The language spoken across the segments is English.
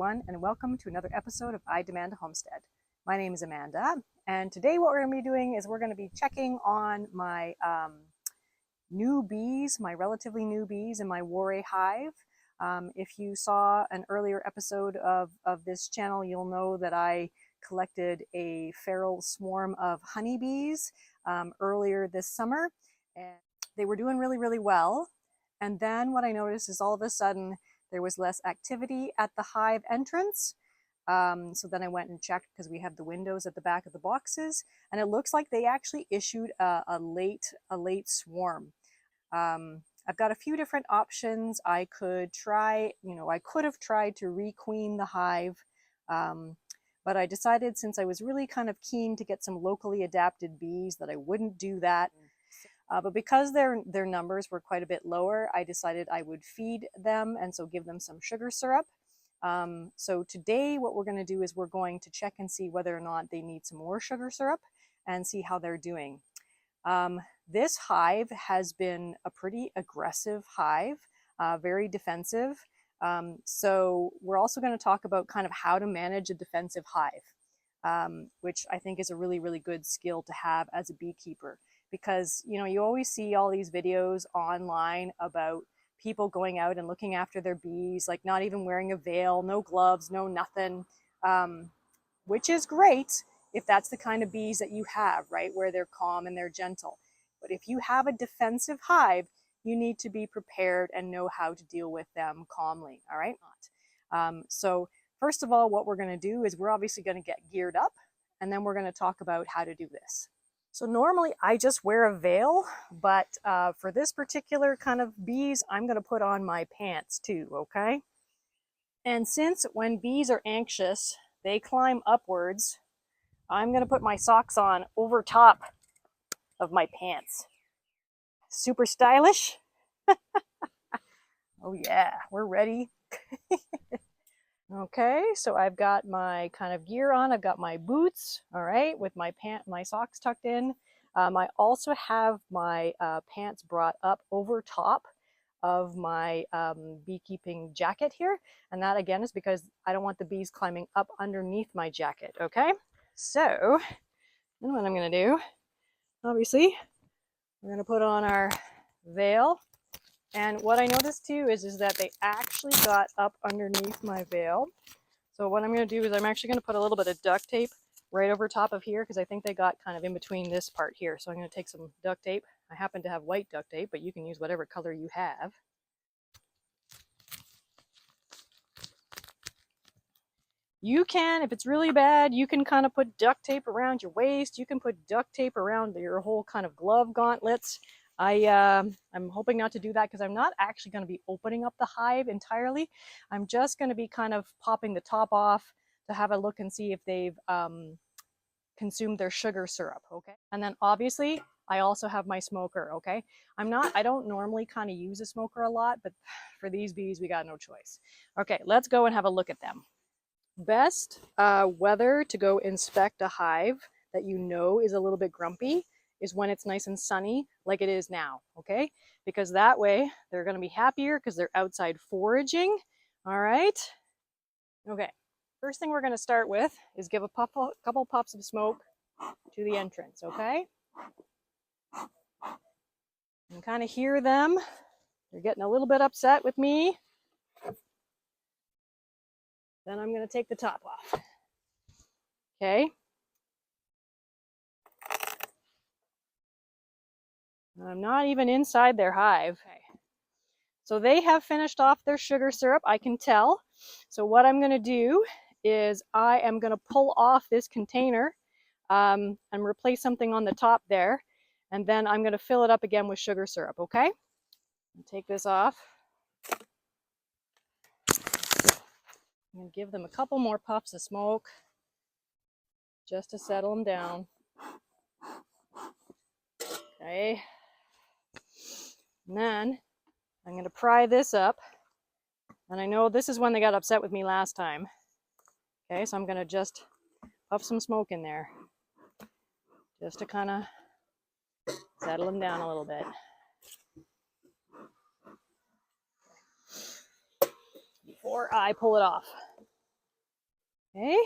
everyone, and welcome to another episode of I Demand a Homestead. My name is Amanda, and today what we're going to be doing is we're going to be checking on my new bees, my relatively new bees in my Warray hive. If you saw an earlier episode of this channel, you'll know that I collected a feral swarm of honeybees earlier this summer, and they were doing really well. And then what I noticed is all of a sudden there was less activity at the hive entrance. So then I went and checked because we have the windows at the back of the boxes, and it looks like they actually issued a late swarm. I've got a few different options. I could try, I could have tried to requeen the hive, but I decided since I was really kind of keen to get some locally adapted bees that I wouldn't do that. But because their numbers were quite a bit lower, I decided I would feed them and so give them some sugar syrup. So today what we're going to do is we're going to check and see whether or not they need some more sugar syrup and see how they're doing. This hive has been a pretty aggressive hive, very defensive. So we're also going to talk about kind of how to manage a defensive hive, which I think is a really good skill to have as a beekeeper. Because, you always see all these videos online about people going out and looking after their bees, like not even wearing a veil, no gloves, no nothing, which is great if that's the kind of bees that you have, right, where they're calm and they're gentle. But if you have a defensive hive, you need to be prepared and know how to deal with them calmly, all right? So first of all, what we're going to do is we're obviously going to get geared up, and then we're going to talk about how to do this. So normally I just wear a veil, but for this particular kind of bees, I'm going to put on my pants too, okay? And since when bees are anxious, they climb upwards, I'm going to put my socks on over top of my pants. Super stylish? Oh yeah, we're ready. Okay, so I've got my kind of gear on. I've got my boots, all right, with my socks tucked in. I also have my pants brought up over top of my beekeeping jacket here. And that again is because I don't want the bees climbing up underneath my jacket, okay? So, then what I'm gonna do, obviously, we're gonna put on our veil. And what I noticed too is that they actually got up underneath my veil. So what I'm going to do is I'm actually going to put a little bit of duct tape right over top of here because I think they got kind of in between this part here. So I'm going to take some duct tape. I happen to have white duct tape, but you can use whatever color you have. You can, if it's really bad, you can kind of put duct tape around your waist. You can put duct tape around your whole kind of glove gauntlets. I'm hoping not to do that because I'm not actually going to be opening up the hive entirely. I'm just going to be kind of popping the top off to have a look and see if they've consumed their sugar syrup, okay? And then obviously I also have my smoker, okay? I don't normally kind of use a smoker a lot, but for these bees we got no choice. Okay, let's go and have a look at them. Best weather to go inspect a hive that you know is a little bit grumpy is when it's nice and sunny like it is now, okay? Because that way they're going to be happier because they're outside foraging, all right? Okay, first thing we're going to start with is give a couple puffs of smoke to the entrance, okay? You can kind of hear them. They're getting a little bit upset with me. Then I'm going to take the top off, okay? I'm not even inside their hive. Okay. So they have finished off their sugar syrup, I can tell. So what I'm going to do is I am going to pull off this container and replace something on the top there. And then I'm going to fill it up again with sugar syrup, okay? Take this off. I'm going to give them a couple more puffs of smoke just to settle them down. Okay. And then I'm going to pry this up. And I know this is when they got upset with me last time. Okay, so I'm going to just puff some smoke in there just to kind of settle them down a little bit. Before I pull it off. Okay.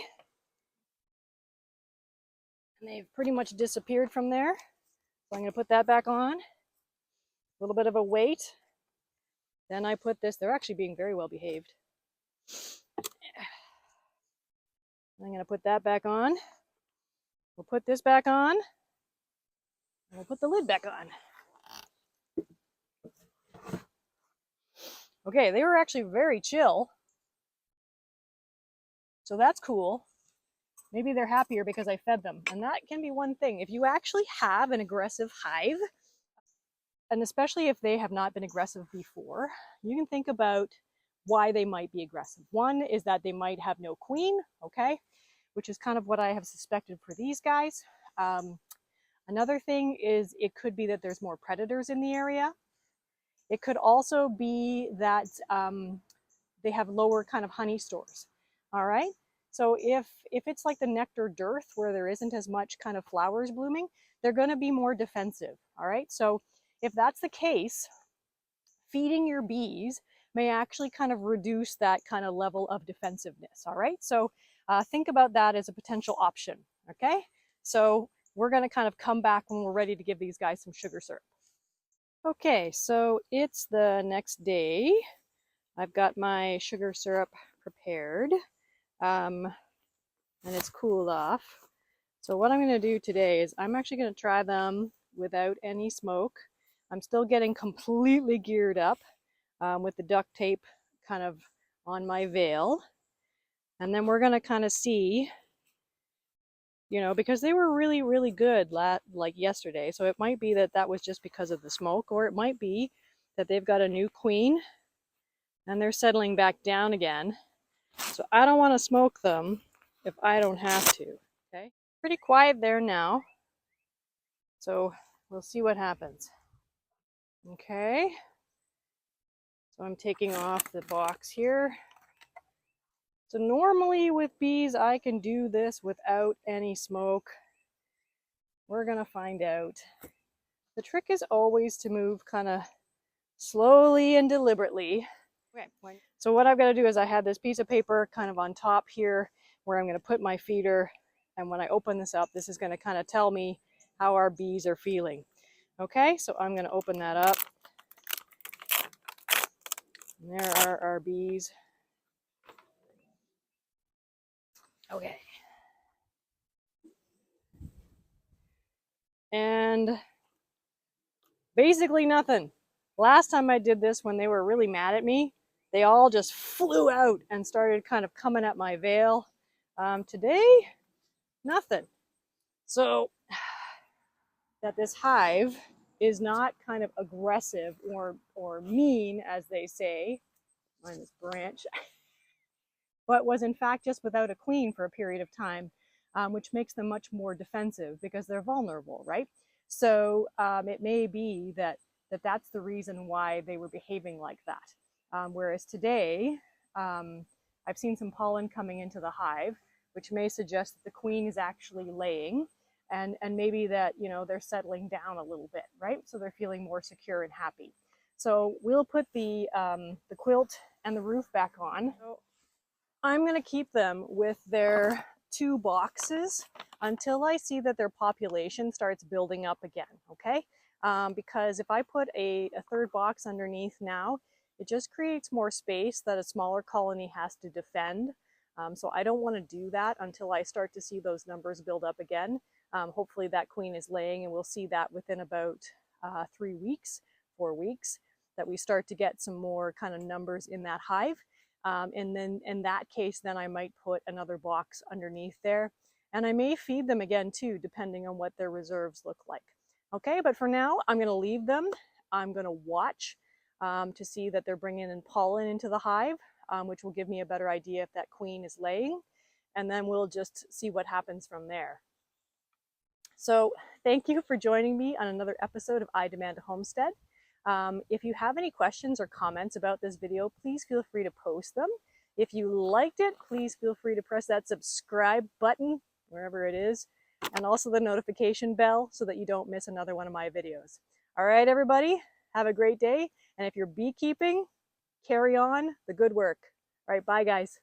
And they've pretty much disappeared from there. So I'm going to put that back on. A little bit of a wait. Then I put this, they're actually being very well behaved. I'm going to put that back on. We'll put this back on. And we'll put the lid back on. Okay, they were actually very chill. So that's cool. Maybe they're happier because I fed them. And that can be one thing. If you actually have an aggressive hive, and especially if they have not been aggressive before, you can think about why they might be aggressive. One is that they might have no queen, okay, which is kind of what I have suspected for these guys. Another thing is it could be that there's more predators in the area. It could also be that they have lower kind of honey stores, all right? So if it's like the nectar dearth where there isn't as much kind of flowers blooming, they're going to be more defensive, all right? So if that's the case, feeding your bees may actually kind of reduce that kind of level of defensiveness, all right? So think about that as a potential option, okay? So we're going to kind of come back when we're ready to give these guys some sugar syrup. Okay, so it's the next day. I've got my sugar syrup prepared, and it's cooled off. So what I'm going to do today is I'm actually going to try them without any smoke. I'm still getting completely geared up with the duct tape kind of on my veil. And then we're going to kind of see, you know, because they were really, really good like yesterday. So it might be that that was just because of the smoke, or it might be that they've got a new queen and they're settling back down again. So I don't want to smoke them if I don't have to, okay? Pretty quiet there now. So we'll see what happens. Okay. So I'm taking off the box here. So normally with bees, I can do this without any smoke. We're gonna find out. The trick is always to move kind of slowly and deliberately. Okay. So what I've got to do is I have this piece of paper kind of on top here where I'm going to put my feeder. And when I open this up, this is going to kind of tell me how our bees are feeling. Okay, so I'm going to open that up. And there are our bees. Okay. And basically nothing. Last time I did this when they were really mad at me, they all just flew out and started kind of coming at my veil. Today, nothing. So that this hive is not kind of aggressive or mean, as they say, on this branch, but was in fact just without a queen for a period of time, which makes them much more defensive because they're vulnerable, right? So it may be that that's the reason why they were behaving like that. Whereas today, I've seen some pollen coming into the hive, which may suggest that the queen is actually laying, and maybe that, you know, they're settling down a little bit, right? So they're feeling more secure and happy. So we'll put the quilt and the roof back on. So I'm going to keep them with their 2 boxes until I see that their population starts building up again, okay? Because if I put a 3rd box underneath now, it just creates more space that a smaller colony has to defend. So I don't want to do that until I start to see those numbers build up again. Hopefully that queen is laying, and we'll see that within about 3 weeks, 4 weeks, that we start to get some more kind of numbers in that hive. And then in that case, then I might put another box underneath there. And I may feed them again too, depending on what their reserves look like. Okay, but for now, I'm going to leave them. I'm going to watch to see that they're bringing in pollen into the hive, which will give me a better idea if that queen is laying. And then we'll just see what happens from there. So thank you for joining me on another episode of I Demand a Homestead. If you have any questions or comments about this video, please feel free to post them. If you liked it, please feel free to press that subscribe button, wherever it is, and also the notification bell so that you don't miss another one of my videos. All right, everybody, have a great day. And if you're beekeeping, carry on the good work. All right, bye, guys.